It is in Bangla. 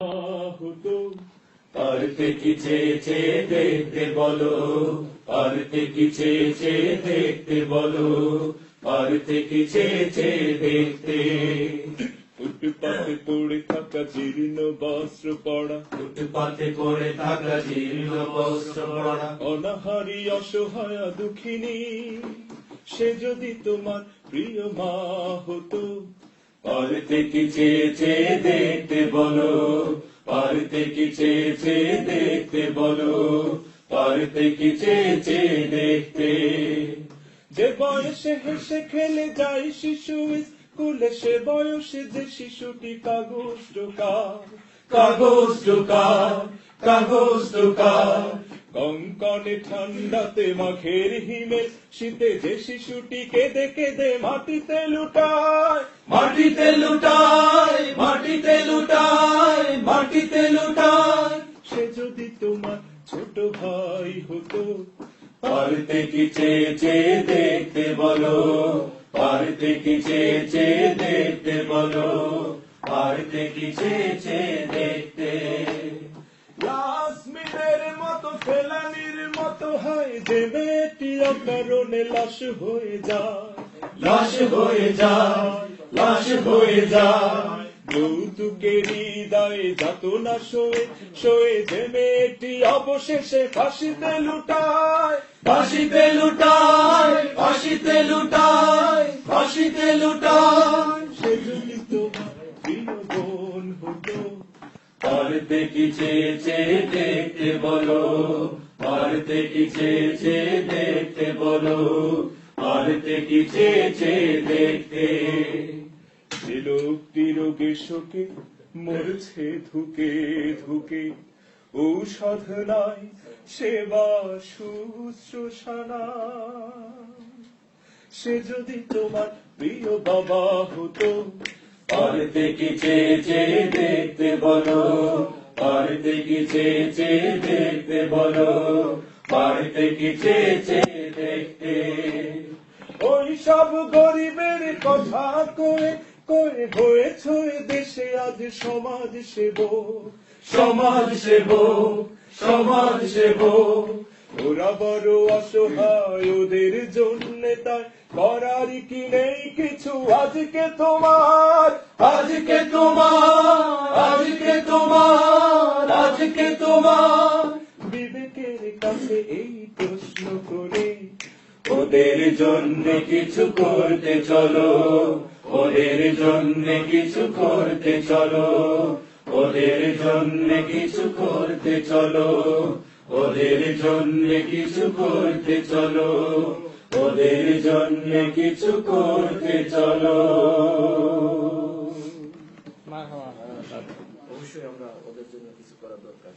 হতো পারতে কি চেয়ে চেয়ে দেখতে বলো, পারতে কি চেয়ে চেয়ে দেখতে বলো, পারতে কি চেয়ে চেয়ে দেখতে। ফুটপাতে পড়ে থাকা জীর্ণ বস্ত্র পড়া, ফুটপাতে পড়ে থাকা জীর্ণ বস্ত্র পরা, অনাহারী অসহায় দুঃখিনী, সে যদি তোমার প্রিয় মা হতো। পারতে কি চেয়ে চেয়ে দেখতে বলো, পারতে কি চেয়ে চেয়ে দেখতে বলো, পারতে কি চেয়ে চেয়ে দেখতে। যে বয়সে হেসে খেলে যায় শিশু স্কুলে, সে বয়সে যে শিশুটি কাগজ টোকায়, কাগজ টোকায়, কাগজ টোকায়। কনকনে ঠান্ডাতে মাঘের হিমে শীতে যে শিশুটি কেঁদে কেঁদে মাটিতে লুটায়, মাটিতে লুটায়, মাটিতে লুটায়, মাটিতে লুটায়। সে যদি তোমার ছোট ভাই হতো। পারতে কি চেয়ে চেয়ে দেখতে বলো, পারতে কি চেয়ে চেয়ে দেখতে বলো, পারতে কি চেয়ে চেয়ে দেখতে। লাশমিনের মতো ফেলানির মতো হয় যে মেয়েটি অকারণে লাশ হয়ে যায়, লাশ হয়ে যায়, লাশ হয়ে যায়। যৌতুকেরই দায়ে যাতনা সয়ে সয়ে যে মেয়েটি অবশেষে ফাঁসিতে লুটায়, ফাঁসিতে লুটায়, ফাঁসিতে লুটায়, ফাঁসিতে লুটায়। সে যদি তোমার প্রিয় বোন হতো। পারতে কি চেয়ে চেয়ে দেখতে বলো, পারতে কি চেয়ে চেয়ে দেখতে বলো, পারতে কি চেয়ে চেয়ে দেখতে। যে লোকটি রোগে শোকে মরছে ধুকে ধুকে, ঔষধ নাই সেবা শুশ্রূষা, সে যদি তোমার প্রিয় বাবা হতো। পারতে কি চেয়ে চেয়ে দেখতে বলো, পারতে কি চেয়ে চেয়ে দেখতে বলো, পারতে কি চেয়ে চেয়ে দেখতে। ওই সব গরিবের কথা কয়ে কয়ে হয়েছ দেশে আজ সমাজ সেবক, সমাজ সেবক, সমাজ সেবক। ওরা বড় অসহায়, ওদের জন্য তাই করার কি নেই কিছু। আজকে তোমার, আজকে তোমার, আজকে তোমার, আজকে তোমার বিবেকের কাছে এই প্রশ্ন করে ওদের জন্য কিছু করতে চলো, ওদের জন্য কিছু করতে চলো, ওদের জন্য কিছু করতে চলো, ওদের জন্য কিছু করতে চলো, ওদের জন্য কিছু করতে চলো। অবশ্যই আমরা ওদের জন্য কিছু করা দরকার।